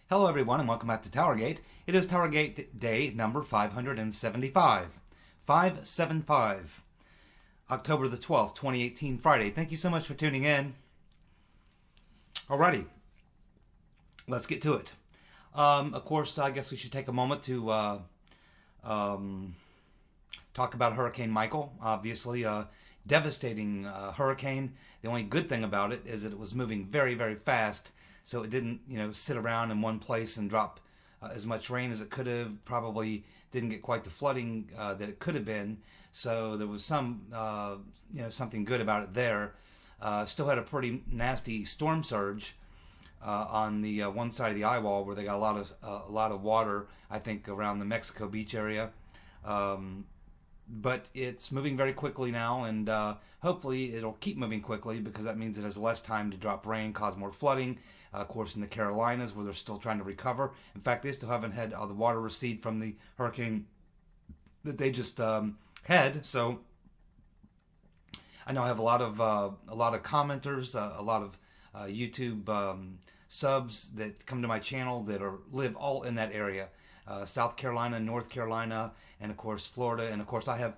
Hello everyone and welcome back to TowerGate. It is TowerGate day number 575. 575. October the 12th, 2018, Friday. Thank you so much for tuning in. Alrighty. Let's get to it. Of course, I guess we should take a moment to talk about Hurricane Michael. Obviously, devastating hurricane. The only good thing about it is that it was moving very, very fast. So it didn't, sit around in one place and drop as much rain as it could have. Probably didn't get quite the flooding that it could have been. So there was some, something good about it there. Still had a pretty nasty storm surge on the one side of the eye wall where they got a lot of water. I think around the Mexico Beach area. But it's moving very quickly now, and hopefully it'll keep moving quickly because that means it has less time to drop rain, cause more flooding. Of course, in the Carolinas, where they're still trying to recover. In fact, they still haven't had the water recede from the hurricane that they just had. So I know I have a lot of commenters, a lot of YouTube subs that come to my channel that live all in that area. South Carolina, North Carolina, and of course Florida, and of course I have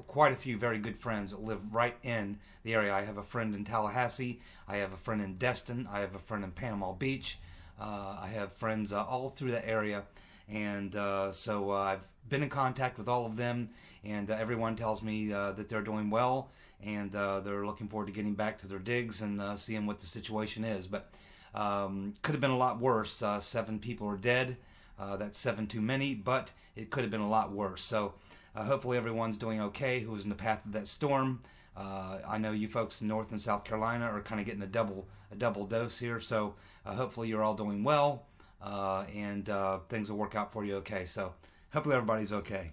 quite a few very good friends that live right in the area. I have a friend in Tallahassee, I have a friend in Destin, I have a friend in Panama Beach, I have friends all through the area, and so I've been in contact with all of them, and everyone tells me that they're doing well, and they're looking forward to getting back to their digs and seeing what the situation is. But could have been a lot worse. 7 people are dead. That's 7 too many, but it could have been a lot worse. So hopefully everyone's doing okay who was in the path of that storm. I know you folks in North and South Carolina are kind of getting a double dose here. So hopefully you're all doing well, and things will work out for you okay. So hopefully everybody's okay.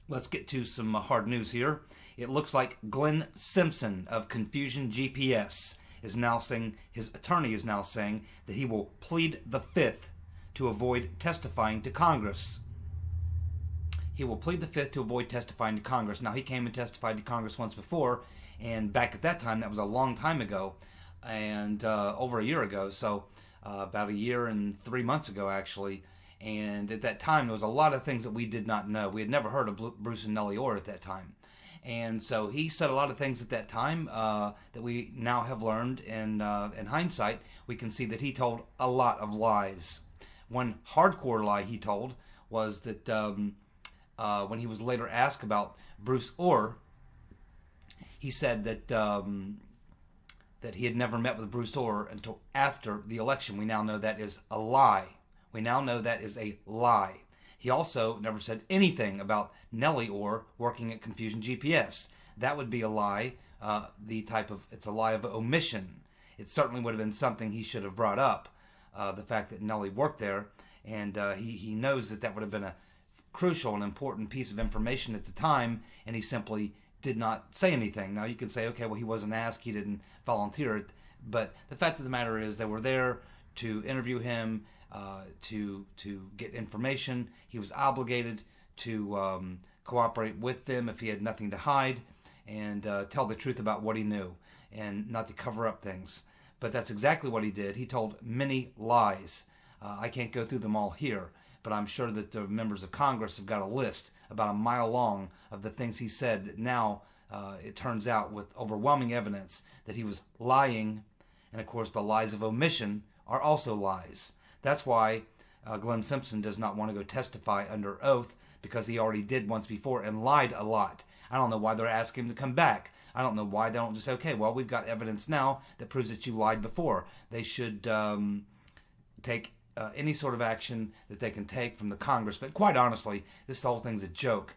Let's get to some hard news here. It looks like Glenn Simpson of Confusion GPS is now saying, his attorney is now saying, that he will plead the Fifth to avoid testifying to Congress. He will plead the Fifth to avoid testifying to Congress. Now, he came and testified to Congress once before, and back at that time, that was a long time ago, and over a year ago, so about a year and 3 months ago, actually. And at that time, there was a lot of things that we did not know. We had never heard of Bruce and Nellie Orr at that time. And so he said a lot of things at that time that we now have learned. And in hindsight, we can see that he told a lot of lies. One hardcore lie he told was that when he was later asked about Bruce Orr, he said that that he had never met with Bruce Orr until after the election. We now know that is a lie. We now know that is a lie. He also never said anything about Nellie Orr working at Confusion GPS. That would be a lie. It's a lie of omission. It certainly would have been something he should have brought up, the fact that Nellie worked there, and he knows that would have been a crucial and important piece of information at the time, and he simply did not say anything. Now you can say, okay, well, he wasn't asked, he didn't volunteer it, but the fact of the matter is they were there to interview him, to get information. He was obligated to cooperate with them if he had nothing to hide, and tell the truth about what he knew and not to cover up things. But that's exactly what he did. He told many lies. I can't go through them all here, but I'm sure that the members of Congress have got a list about a mile long of the things he said that now it turns out with overwhelming evidence that he was lying. And of course the lies of omission are also lies. That's why Glenn Simpson does not want to go testify under oath, because he already did once before and lied a lot. I don't know why they're asking him to come back. I don't know why they don't just say, okay, well, we've got evidence now that proves that you lied before. They should take any sort of action that they can take from the Congress. But quite honestly, this whole thing's a joke.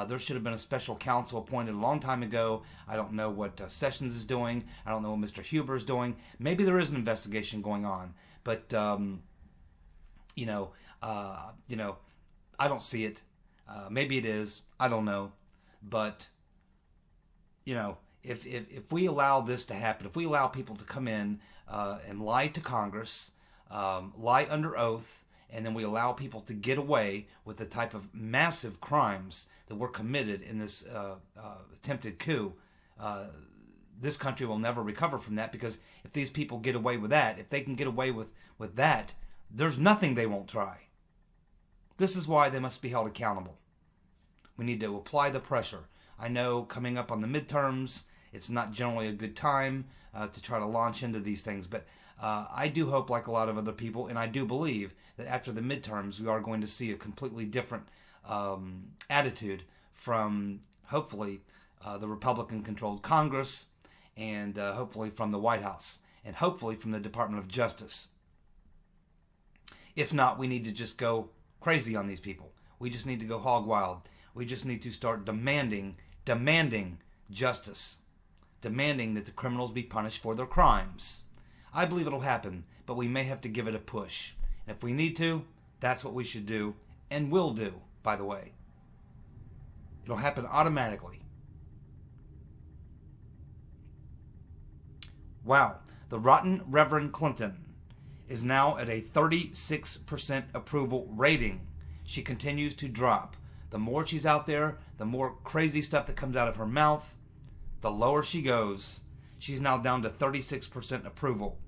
There should have been a special counsel appointed a long time ago. I don't know what Sessions is doing. I don't know what Mr. Huber is doing. Maybe there is an investigation going on, but I don't see it. Maybe it is. I don't know. But if we allow this to happen, if we allow people to come in and lie to Congress, lie under oath, and then we allow people to get away with the type of massive crimes that were committed in this attempted coup, this country will never recover from that, because if these people get away with that, if they can get away with that, there's nothing they won't try. This is why they must be held accountable. We need to apply the pressure. I know coming up on the midterms, it's not generally a good time to try to launch into these things, but I do hope, like a lot of other people, and I do believe that after the midterms, we are going to see a completely different attitude from, hopefully, the Republican-controlled Congress, and hopefully from the White House, and hopefully from the Department of Justice. If not, we need to just go crazy on these people. We just need to go hog wild. We just need to start demanding justice, demanding that the criminals be punished for their crimes. I believe it'll happen, but we may have to give it a push. And if we need to, that's what we should do, and will do, by the way. It'll happen automatically. Wow, the rotten Reverend Clinton is now at a 36% approval rating. She continues to drop. The more she's out there, the more crazy stuff that comes out of her mouth, the lower she goes. She's now down to 36% approval.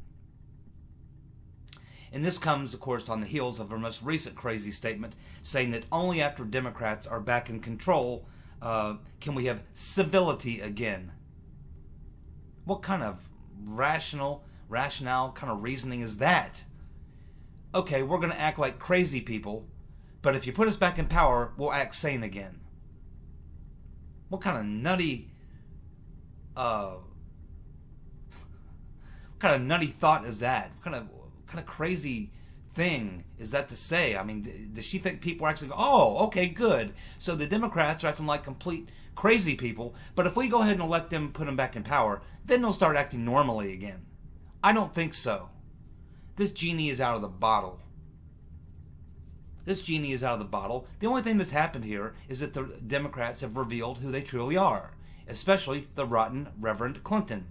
And this comes, of course, on the heels of her most recent crazy statement saying that only after Democrats are back in control can we have civility again. What kind of rationale kind of reasoning is that? Okay, we're going to act like crazy people, but if you put us back in power, we'll act sane again. What kind of nutty thought is that? What kind of crazy thing is that to say? I mean, does she think people are actually go, oh, okay, good. So the Democrats are acting like complete crazy people, but if we go ahead and elect them, put them back in power, then they'll start acting normally again. I don't think so. This genie is out of the bottle. This genie is out of the bottle. The only thing that's happened here is that the Democrats have revealed who they truly are, especially the rotten Reverend Clinton.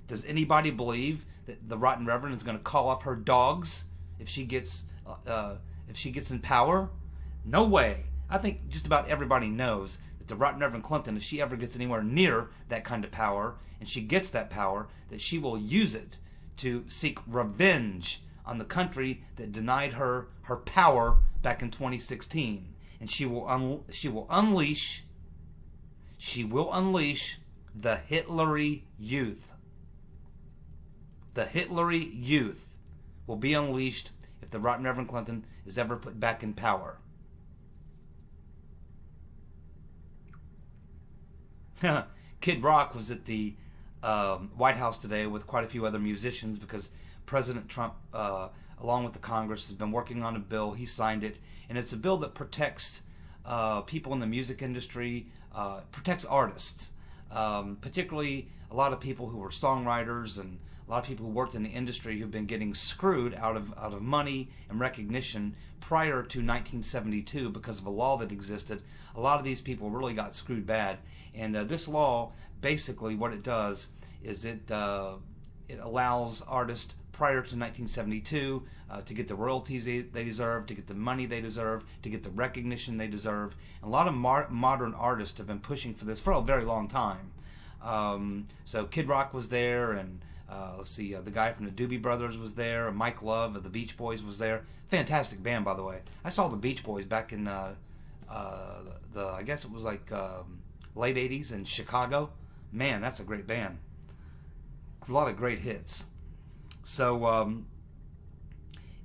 Does anybody believe that the rotten Reverend is going to call off her dogs if she gets in power? No way. I think just about everybody knows that the rotten Reverend Clinton, if she ever gets anywhere near that kind of power, and she gets that power, that she will use it to seek revenge on the country that denied her her power back in 2016, and she will unleash the Hitlery youth. The Hitlery youth will be unleashed if the rotten Reverend Clinton is ever put back in power. Kid Rock was at the White House today with quite a few other musicians because President Trump, along with the Congress, has been working on a bill. He signed it, and it's a bill that protects people in the music industry, protects artists, particularly a lot of people who are songwriters and a lot of people who worked in the industry who've been getting screwed out of money and recognition prior to 1972 because of a law that existed. A lot of these people really got screwed bad, and this law, basically what it does is it allows artists prior to 1972 to get the royalties they deserve, to get the money they deserve, to get the recognition they deserve. And a lot of modern artists have been pushing for this for a very long time. So Kid Rock was there, and let's see, the guy from the Doobie Brothers was there, and Mike Love of the Beach Boys was there. Fantastic band, by the way. I saw the Beach Boys back in I guess it was like late 80s in Chicago. Man, that's a great band. A lot of great hits. So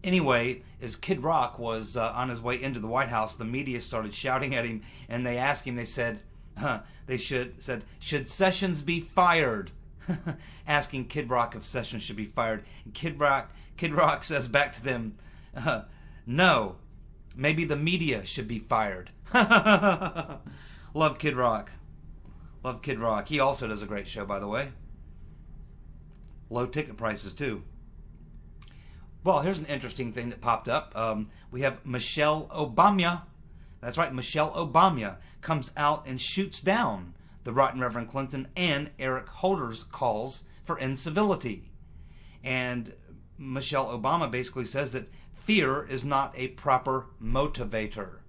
anyway, as Kid Rock was on his way into the White House, the media started shouting at him, and they asked him, they said, should Sessions be fired? Asking Kid Rock if Sessions should be fired. And Kid Rock says back to them, no, maybe the media should be fired. Love Kid Rock. Love Kid Rock. He also does a great show, by the way. Low ticket prices, too. Well, here's an interesting thing that popped up. We have Michelle Obama. That's right, Michelle Obama comes out and shoots down the rotten Reverend Clinton and Eric Holder's calls for incivility. And Michelle Obama basically says that fear is not a proper motivator.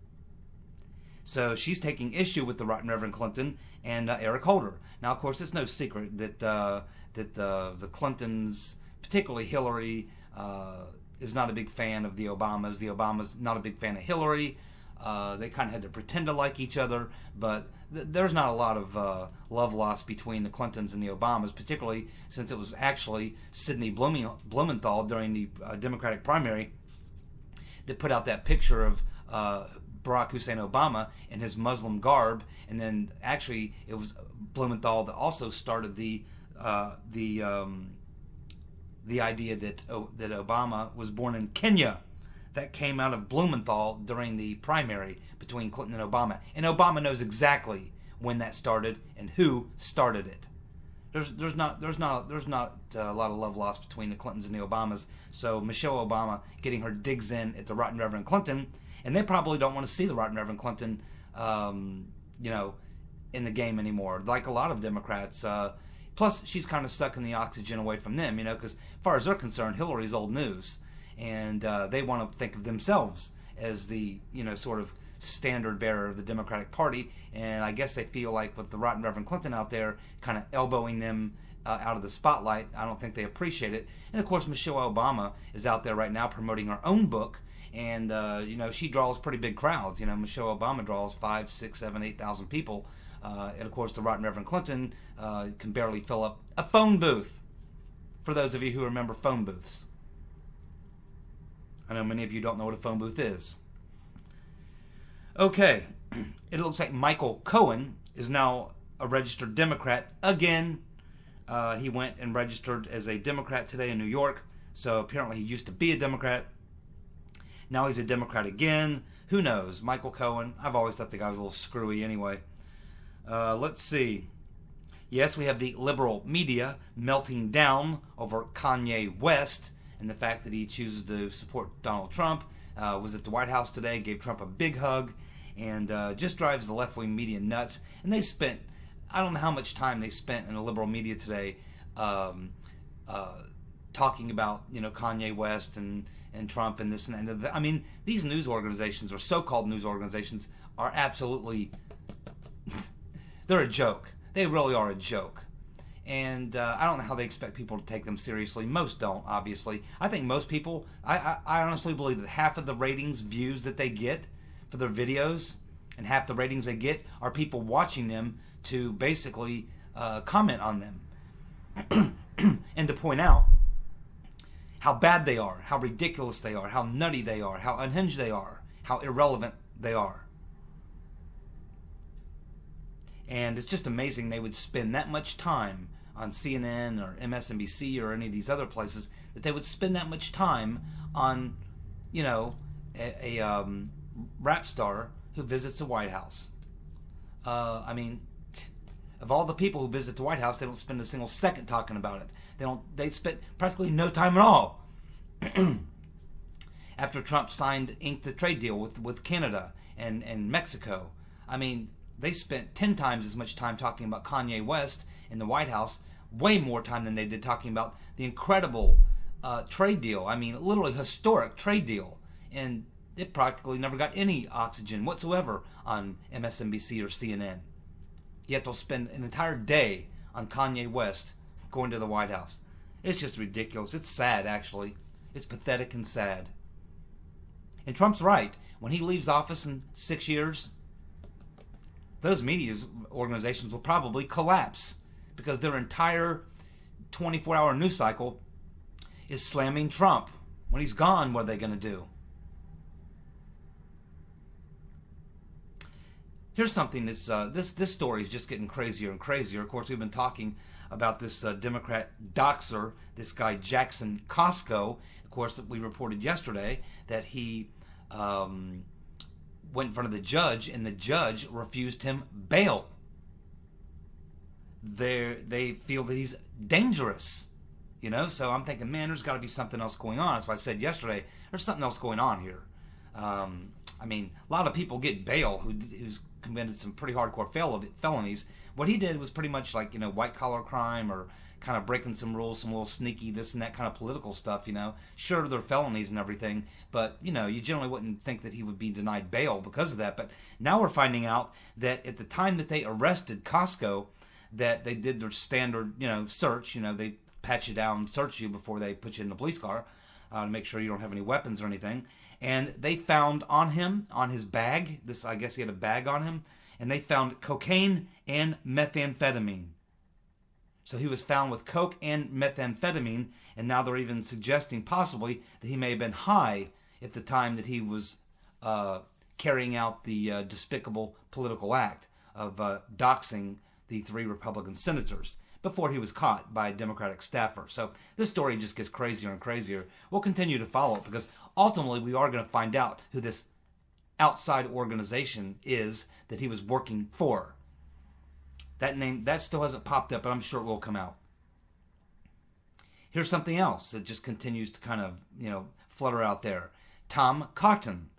So she's taking issue with the Right Reverend Clinton and Eric Holder. Now, of course, it's no secret that the Clintons, particularly Hillary, is not a big fan of the Obamas. The Obamas not a big fan of Hillary. They kind of had to pretend to like each other, but there's not a lot of love lost between the Clintons and the Obamas, particularly since it was actually Sidney Blumenthal during the Democratic primary that put out that picture of Barack Hussein Obama in his Muslim garb, and then actually it was Blumenthal that also started the idea that Obama was born in Kenya. That came out of Blumenthal during the primary between Clinton and Obama. And Obama knows exactly when that started and who started it. There's not a lot of love lost between the Clintons and the Obamas. So Michelle Obama getting her digs in at the Right Reverend Clinton, and they probably don't want to see the Right Reverend Clinton, in the game anymore. Like a lot of Democrats. Plus, she's kind of sucking the oxygen away from them, because as far as they're concerned, Hillary's old news. And they want to think of themselves as the, sort of standard bearer of the Democratic Party. And I guess they feel like with the Right Reverend Clinton out there kind of elbowing them out of the spotlight, I don't think they appreciate it. And of course, Michelle Obama is out there right now promoting her own book. And, she draws pretty big crowds. Michelle Obama draws 5, 6, 7, 8,000 people. And of course, the Right Reverend Clinton can barely fill up a phone booth. For those of you who remember phone booths. I know many of you don't know what a phone booth is. Okay, it looks like Michael Cohen is now a registered Democrat again. He went and registered as a Democrat today in New York. So apparently he used to be a Democrat. Now he's a Democrat again. Who knows? Michael Cohen. I've always thought the guy was a little screwy anyway. Let's see. Yes, we have the liberal media melting down over Kanye West and the fact that he chooses to support Donald Trump. Was at the White House today, gave Trump a big hug, and just drives the left-wing media nuts. And they spent, I don't know how much time they spent in the liberal media today talking about, Kanye West and Trump and this and that. I mean, these news organizations, or so-called news organizations, are absolutely, they're a joke. They really are a joke. And I don't know how they expect people to take them seriously. Most don't, obviously. I think most people, I honestly believe that half of the views that they get for their videos, and half the ratings they get are people watching them to basically comment on them. And to point out how bad they are, how ridiculous they are, how nutty they are, how unhinged they are, how irrelevant they are. And it's just amazing they would spend that much time on CNN or MSNBC or any of these other places, that they would spend that much time on, a rap star who visits the White House. I mean, of all the people who visit the White House, they don't spend a single second talking about it. They spent practically no time at all. After Trump inked the trade deal with Canada and Mexico. I mean, they spent 10 times as much time talking about Kanye West in the White House, way more time than they did talking about the incredible trade deal. I mean, literally historic trade deal. And it practically never got any oxygen whatsoever on MSNBC or CNN. Yet they'll spend an entire day on Kanye West going to the White House. It's just ridiculous. It's sad, actually. It's pathetic and sad. And Trump's right. When he leaves office in 6 years, those media organizations will probably collapse because their entire 24-hour news cycle is slamming Trump. When he's gone, what are they going to do? Here's something that's this story is just getting crazier and crazier. Of course, we've been talking about this Democrat doxer, this guy Jackson Costco. Of course, we reported yesterday that he went in front of the judge, and the judge refused him bail. They feel that he's dangerous, So I'm thinking, man, there's got to be something else going on. That's why I said yesterday, there's something else going on here. I mean, a lot of people get bail whose committed some pretty hardcore felonies. What he did was pretty much like, white collar crime or kind of breaking some rules, some little sneaky this and that kind of political stuff, Sure, they're felonies and everything, but, you generally wouldn't think that he would be denied bail because of that. But now we're finding out that at the time that they arrested Costco, that they did their standard, search, they pat you down, search you before they put you in the police car to make sure you don't have any weapons or anything. And they found on him, on his bag, I guess he had a bag on him, and they found cocaine and methamphetamine. So he was found with coke and methamphetamine, and now they're even suggesting possibly that he may have been high at the time that he was carrying out the despicable political act of doxing the 3 Republican senators before he was caught by a Democratic staffer. So this story just gets crazier and crazier. We'll continue to follow it because ultimately we are going to find out who this outside organization is that he was working for. That name, that still hasn't popped up, but I'm sure it will come out. Here's something else that just continues to kind of, flutter out there. Tom Cotton,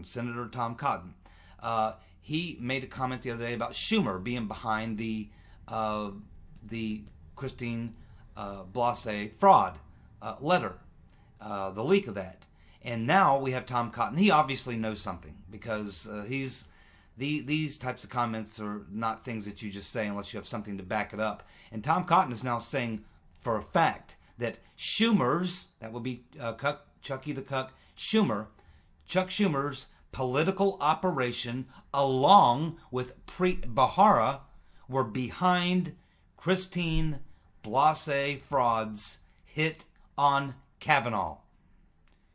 Senator Tom Cotton. He made a comment the other day about Shumer being behind the Christine Blasey fraud letter, the leak of that. And now we have Tom Cotton. He obviously knows something because these types of comments are not things that you just say unless you have something to back it up. And Tom Cotton is now saying for a fact that Schumer's, that would be Chucky the Cuck Schumer, Chuck Schumer's political operation along with Preet Bharara were behind Christine Blasey fraud's hit on Kavanaugh.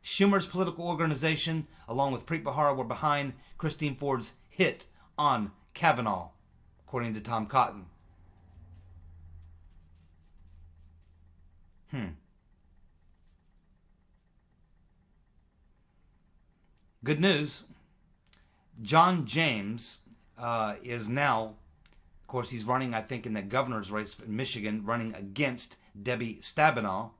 Schumer's political organization, along with Preet Bharara, were behind Christine Ford's hit on Kavanaugh, according to Tom Cotton. Good news. John James is now, of course, he's running, I think, in the governor's race in Michigan, running against Debbie Stabenow.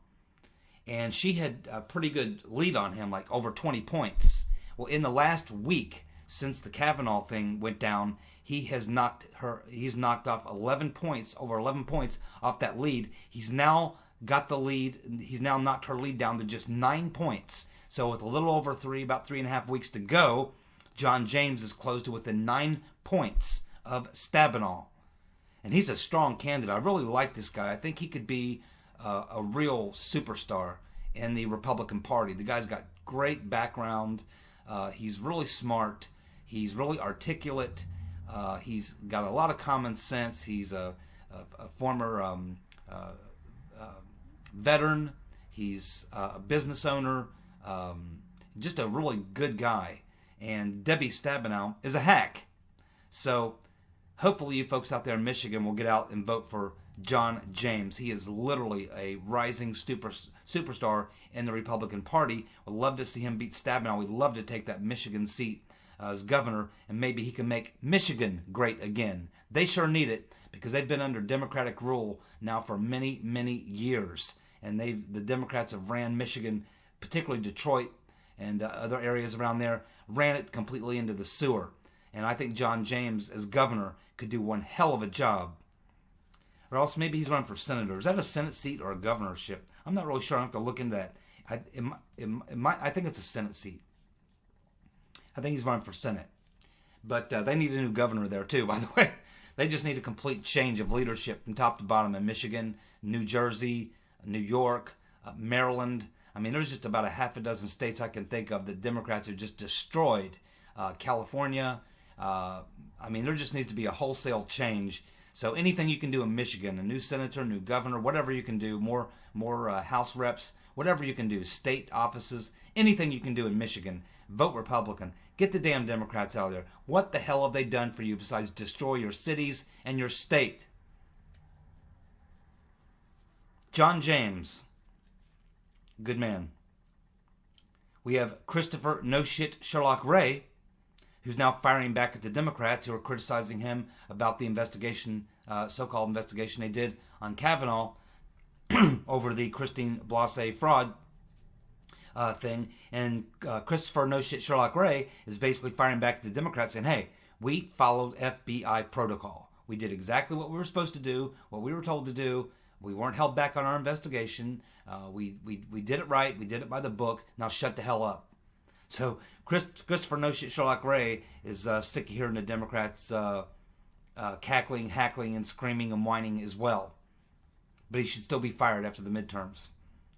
And she had a pretty good lead on him, like over 20 points. Well, in the last week, since the Kavanaugh thing went down, he's knocked off 11 points, over 11 points off that lead. He's now got the lead. He's now knocked her lead down to just 9 points. So with a little over about 3.5 weeks to go, John James is close to within 9 points of Stabenow. And he's a strong candidate. I really like this guy. I think he could be a real superstar in the Republican Party. The guy's got great background. He's really smart. He's really articulate. He's got a lot of common sense. He's a former veteran. He's a business owner. Just a really good guy. And Debbie Stabenow is a hack. So hopefully you folks out there in Michigan will get out and vote for John James. He is literally a rising superstar in the Republican Party. We'd love to see him beat Stabenow. We'd love to take that Michigan seat as governor, and maybe he can make Michigan great again. They sure need it because they've been under Democratic rule now for many, many years. And the Democrats have ran Michigan, particularly Detroit and other areas around there, ran it completely into the sewer. And I think John James, as governor, could do one hell of a job. Or else maybe he's running for senator. Is that a Senate seat or a governorship? I'm not really sure. I have to look into that. I think it's a Senate seat. I think he's running for Senate. But they need a new governor there too, by the way. They just need a complete change of leadership from top to bottom in Michigan, New Jersey, New York, Maryland. I mean, there's just about a half a dozen states I can think of that Democrats have just destroyed. California. I mean, there just needs to be a wholesale change. So anything you can do in Michigan, a new senator, new governor, whatever you can do, more House reps, whatever you can do, state offices, anything you can do in Michigan, vote Republican. Get the damn Democrats out of there. What the hell have they done for you besides destroy your cities and your state? John James, good man. We have Christopher No Shit Sherlock Ray, who's now firing back at the Democrats who are criticizing him about the investigation, so-called investigation they did on Kavanaugh over the Christine Blasey fraud thing. And Christopher No Shit Sherlock Ray is basically firing back at the Democrats saying, hey, We followed FBI protocol. We did exactly what we were supposed to do, what we were told to do. We weren't held back on our investigation. We did it right. We did it by the book. Now shut the hell up. So Christopher No Shit Sherlock Ray is sick of hearing the Democrats cackling, hackling, and screaming and whining as well. But he should still be fired after the midterms.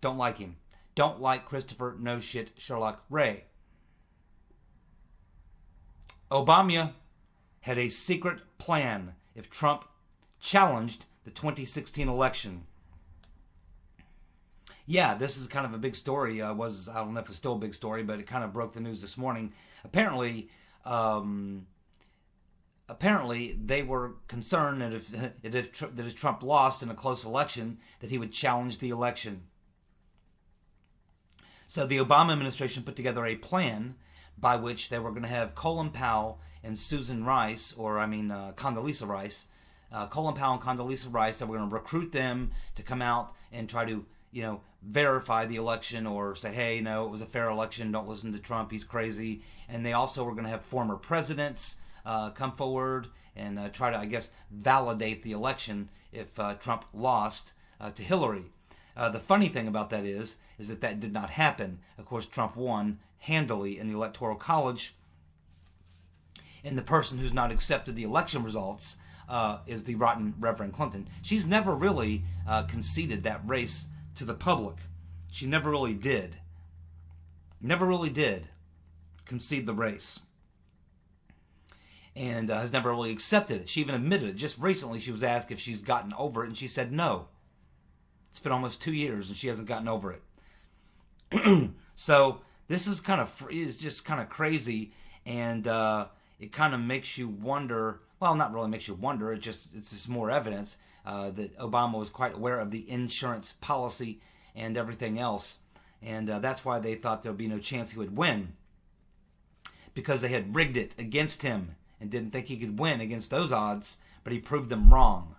Don't like him. Don't like Christopher No Shit Sherlock Ray. Obama had a secret plan if Trump challenged the 2016 election. Yeah, this is kind of a big story. I don't know if it's still a big story, but it kind of broke the news this morning. Apparently they were concerned that if Trump lost in a close election, that he would challenge the election. So the Obama administration put together a plan by which they were going to have Colin Powell and Condoleezza Rice. Colin Powell and Condoleezza Rice, that we're going to recruit them to come out and try to, verify the election or say, hey, no, it was a fair election. Don't listen to Trump. He's crazy. And they also were going to have former presidents come forward and try to, I guess, validate the election if Trump lost to Hillary. The funny thing about that is that did not happen. Of course, Trump won handily in the Electoral College. And the person who's not accepted the election results is the rotten Reverend Clinton. She's never really conceded that race to the public. She never really did. Never really did concede the race. And has never really accepted it. She even admitted it. Just recently she was asked if she's gotten over it, and she said no. It's been almost 2 years, and she hasn't gotten over it. So this is just kind of crazy, and it kind of makes you wonder. Well, not really makes you wonder. It's just more evidence that Obama was quite aware of the insurance policy and everything else, and that's why they thought there would be no chance he would win, because they had rigged it against him and didn't think he could win against those odds. But he proved them wrong,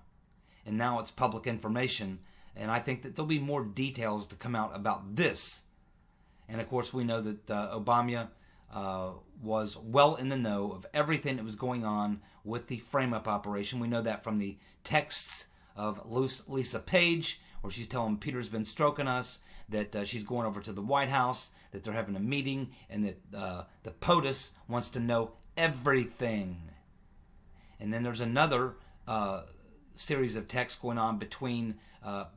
and now it's public information. And I think that there'll be more details to come out about this. And of course, we know that Obama was well in the know of everything that was going on with the frame-up operation. We know that from the texts of Lisa Page, where she's telling Peter's been stroking us, that she's going over to the White House, that they're having a meeting, and that the POTUS wants to know everything. And then there's another series of texts going on between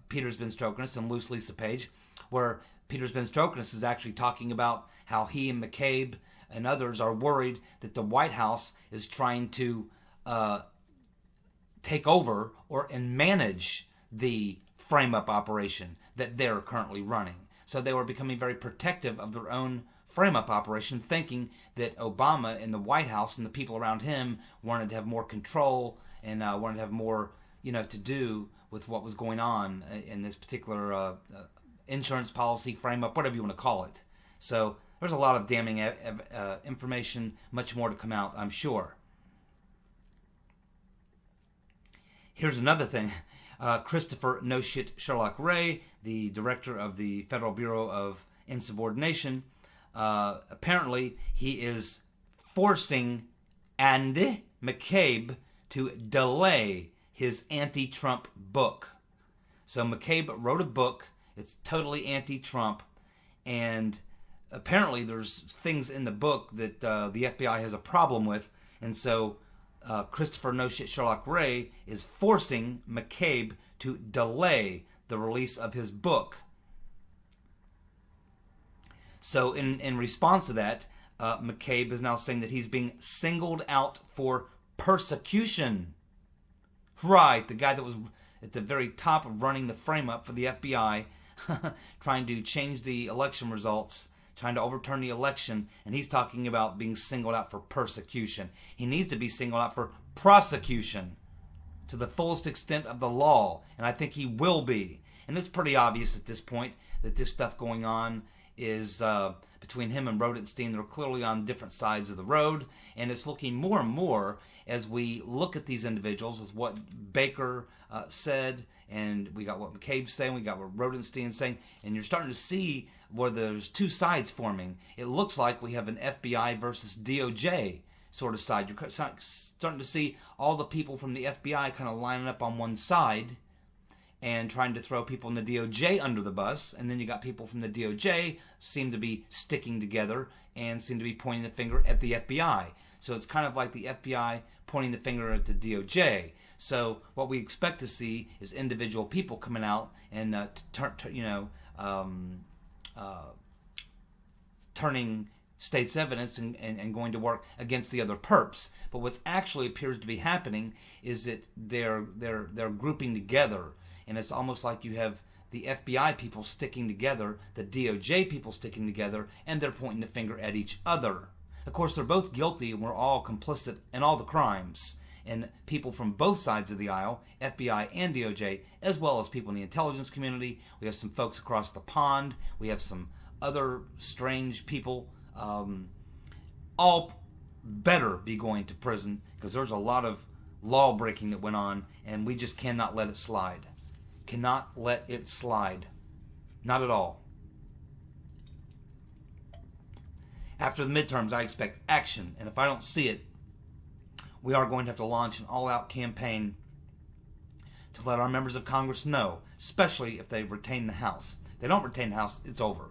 Peter's been stroking us and Lisa Page, where Peter's been stroking us is actually talking about how he and McCabe and others are worried that the White House is trying to take over and manage the frame-up operation that they're currently running. So they were becoming very protective of their own frame-up operation, thinking that Obama and the White House and the people around him wanted to have more control and wanted to have more, to do with what was going on in this particular insurance policy, frame-up, whatever you want to call it. So there's a lot of damning information, much more to come out, I'm sure. Here's another thing. Christopher No Shit Sherlock Ray, the director of the Federal Bureau of Insubordination, apparently he is forcing Andy McCabe to delay his anti-Trump book. So McCabe wrote a book. It's totally anti-Trump, and apparently there's things in the book that the FBI has a problem with, and so Christopher No Shit Sherlock Ray is forcing McCabe to delay the release of his book. So in response to that, McCabe is now saying that he's being singled out for persecution. Right, the guy that was at the very top of running the frame-up for the FBI, trying to change the election results, trying to overturn the election, and he's talking about being singled out for persecution. He needs to be singled out for prosecution to the fullest extent of the law, and I think he will be. And it's pretty obvious at this point that this stuff going on is between him and Rodenstein. They're clearly on different sides of the road, and it's looking more and more as we look at these individuals with what Baker said, and we got what McCabe's saying, we got what Rodenstein's saying, and you're starting to see where there's two sides forming. It looks like we have an FBI versus DOJ sort of side. You're starting to see all the people from the FBI kind of lining up on one side and trying to throw people in the DOJ under the bus. And then you got people from the DOJ seem to be sticking together and seem to be pointing the finger at the FBI. So it's kind of like the FBI pointing the finger at the DOJ. So what we expect to see is individual people coming out and turning state's evidence and going to work against the other perps. But what actually appears to be happening is that they're grouping together, and it's almost like you have the FBI people sticking together, the DOJ people sticking together, and they're pointing the finger at each other. Of course, they're both guilty, and we're all complicit in all the crimes. And people from both sides of the aisle, FBI and DOJ, as well as people in the intelligence community. We have some folks across the pond. We have some other strange people. All better be going to prison, because there's a lot of law breaking that went on, and we just cannot let it slide. Cannot let it slide. Not at all. After the midterms, I expect action, and if I don't see it, we are going to have to launch an all-out campaign to let our members of Congress know, especially if they retain the House. If they don't retain the House, it's over.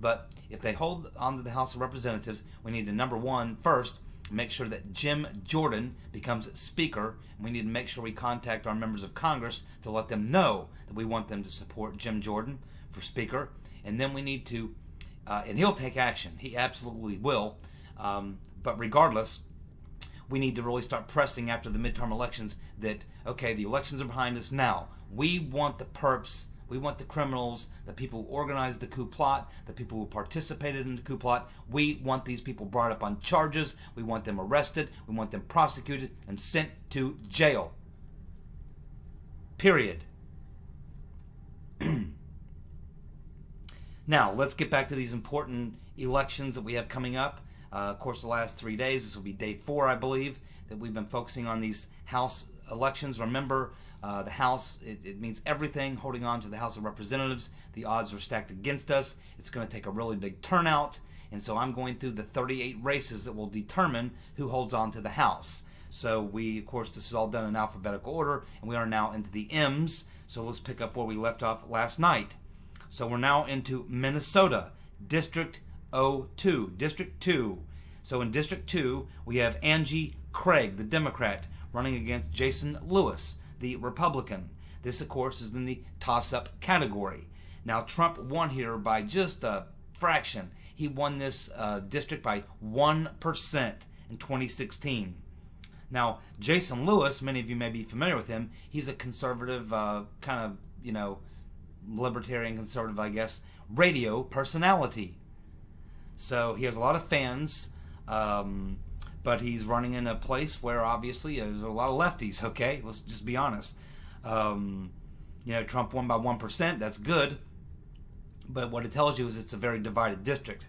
But if they hold on to the House of Representatives, we need to, number one, first, make sure that Jim Jordan becomes Speaker. And we need to make sure we contact our members of Congress to let them know that we want them to support Jim Jordan for Speaker. And then we need to, and he'll take action. He absolutely will. But regardless, we need to really start pressing after the midterm elections that, okay, the elections are behind us now. We want the perps. We want the criminals, the people who organized the coup plot, the people who participated in the coup plot. We want these people brought up on charges. We want them arrested. We want them prosecuted and sent to jail. Period. Now, let's get back to these important elections that we have coming up. Of course, the last 3 days, this will be day 4, I believe, that we've been focusing on these House elections. Remember, the House, it means everything, holding on to the House of Representatives. The odds are stacked against us. It's going to take a really big turnout. And so I'm going through the 38 races that will determine who holds on to the House. So we, of course, this is all done in alphabetical order, and we are now into the M's. So let's pick up where we left off last night. So we're now into Minnesota, District 02, District 2. So in District 2, we have Angie Craig, the Democrat, running against Jason Lewis, the Republican. This, of course, is in the toss-up category. Now, Trump won here by just a fraction. He won this district by 1% in 2016. Now, Jason Lewis, many of you may be familiar with him. He's a conservative, kind of, libertarian conservative, I guess, radio personality. So he has a lot of fans, but he's running in a place where obviously there's a lot of lefties, okay? Let's just be honest. Trump won by 1%, that's good. But what it tells you is it's a very divided district.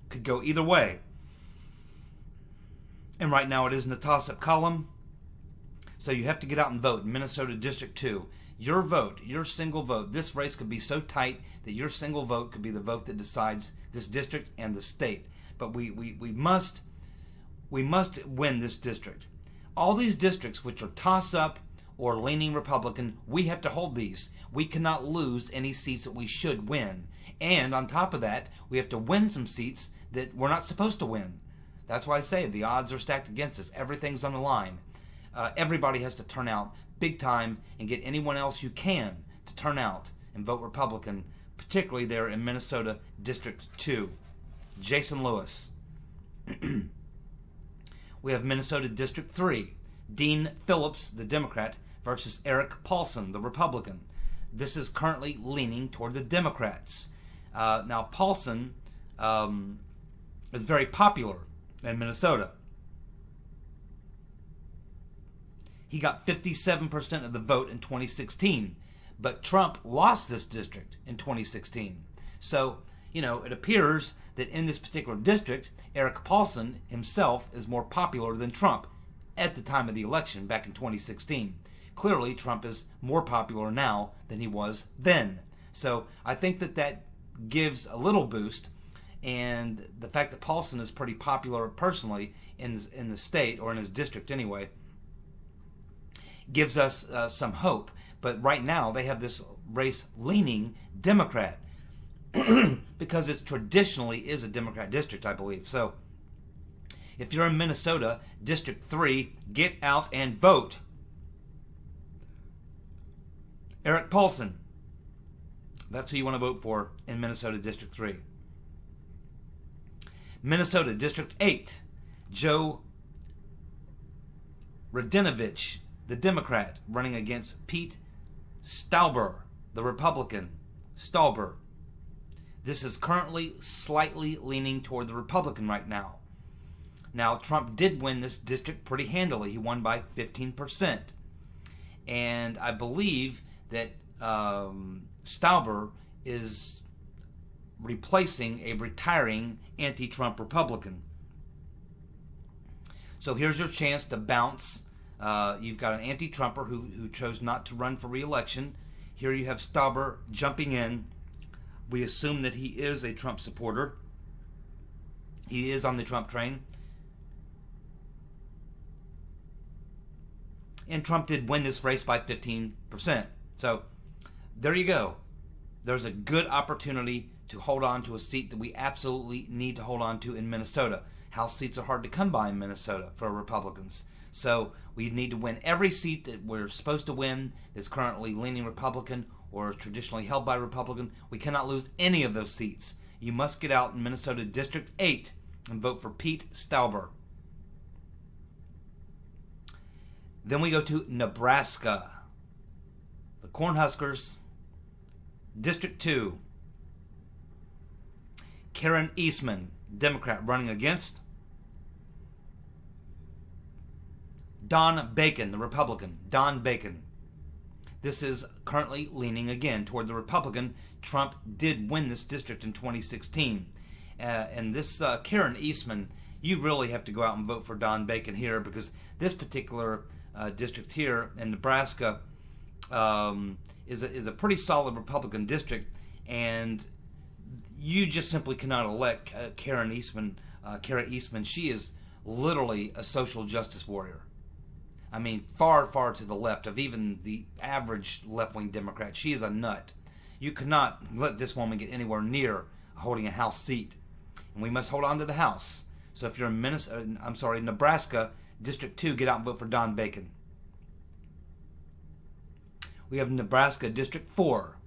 Could go either way. And right now it is in the toss-up column. So you have to get out and vote in Minnesota District 2. Your vote, your single vote, this race could be so tight that your single vote could be the vote that decides this district and the state. But we must win this district. All these districts which are toss-up or leaning Republican, we have to hold these. We cannot lose any seats that we should win. And on top of that, we have to win some seats that we're not supposed to win. That's why I say the odds are stacked against us. Everything's on the line. Everybody has to turn out big time and get anyone else you can to turn out and vote Republican, particularly there in Minnesota District 2. Jason Lewis. We have Minnesota District 3. Dean Phillips, the Democrat, versus Eric Paulson, the Republican. This is currently leaning toward the Democrats. Now, Paulson is very popular in Minnesota. He got 57% of the vote in 2016, but Trump lost this district in 2016. So, it appears that in this particular district, Eric Paulson himself is more popular than Trump at the time of the election back in 2016. Clearly, Trump is more popular now than he was then. So I think that gives a little boost. and the fact that Paulson is pretty popular personally in the state, or in his district anyway, gives us some hope. But right now they have this race leaning Democrat because it traditionally is a Democrat district, I believe. So if you're in Minnesota, District 3, get out and vote. Eric Paulson. That's who you want to vote for in Minnesota District 3. Minnesota District 8, Joe Radinovich, the Democrat, running against Pete Stauber, the Republican. Stauber. This is currently slightly leaning toward the Republican right now. Now, Trump did win this district pretty handily. He won by 15%. And I believe that Stauber is replacing a retiring anti-Trump Republican. So here's your chance to bounce. You've got an anti-Trumper who chose not to run for re-election. Here you have Stauber jumping in. We assume that he is a Trump supporter. He is on the Trump train. And Trump did win this race by 15%. So there you go. There's a good opportunity to hold on to a seat that we absolutely need to hold on to in Minnesota. House seats are hard to come by in Minnesota for Republicans. So we need to win every seat that we're supposed to win that's currently leaning Republican or is traditionally held by Republican. We cannot lose any of those seats. You must get out in Minnesota District 8 and vote for Pete Stauber. Then we go to Nebraska. The Cornhuskers, District 2. Karen Eastman, Democrat, running against Don Bacon, the Republican. Don Bacon. This is currently leaning again toward the Republican. Trump did win this district in 2016. And this Karen Eastman, you really have to go out and vote for Don Bacon here, because this particular district here in Nebraska is a pretty solid Republican district, and you just simply cannot elect Karen Eastman. Karen Eastman, she is literally a social justice warrior. I mean, far, far to the left of even the average left-wing Democrat. She is a nut. You cannot let this woman get anywhere near holding a House seat, and we must hold on to the House. So if you're in Nebraska District 2, get out and vote for Don Bacon. We have Nebraska District 4.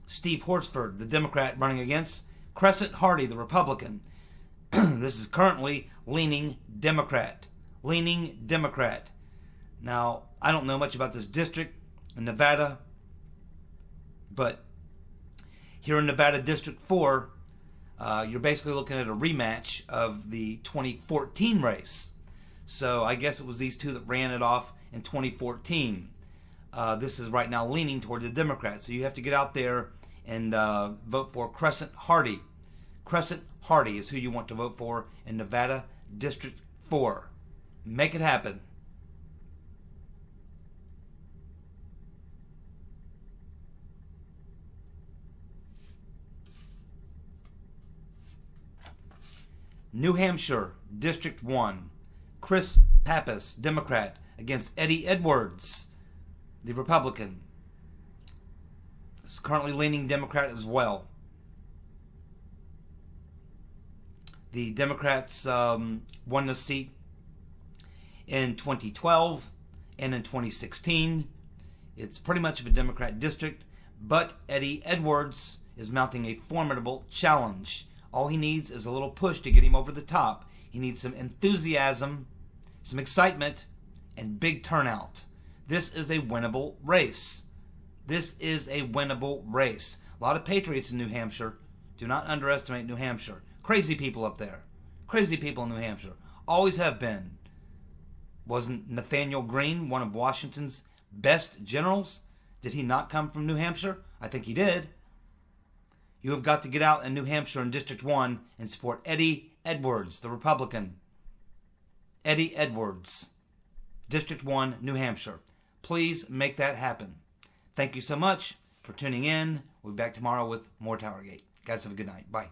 Steve Horsford, the Democrat, running against Crescent Hardy, the Republican. This is currently leaning Democrat. Leaning Democrat. Now, I don't know much about this district in Nevada, but here in Nevada District 4, you're basically looking at a rematch of the 2014 race. So I guess it was these two that ran it off in 2014. This is right now leaning toward the Democrats. So you have to get out there and vote for Crescent Hardy. Crescent Hardy is who you want to vote for in Nevada District 4. Make it happen. New Hampshire, District 1. Chris Pappas, Democrat, against Eddie Edwards, the Republican. Is currently leaning Democrat as well. The Democrats won the seat in 2012 and in 2016. It's pretty much of a Democrat district, but Eddie Edwards is mounting a formidable challenge. All he needs is a little push to get him over the top. He needs some enthusiasm, some excitement, and big turnout. This is a winnable race. This is a winnable race. A lot of patriots in New Hampshire. Do not underestimate New Hampshire. Crazy people up there. Crazy people in New Hampshire. Always have been. Wasn't Nathaniel Greene one of Washington's best generals? Did he not come from New Hampshire? I think he did. You have got to get out in New Hampshire in District 1 and support Eddie Edwards, the Republican. Eddie Edwards, District 1, New Hampshire. Please make that happen. Thank you so much for tuning in. We'll be back tomorrow with more TowerGate. Guys, have a good night. Bye.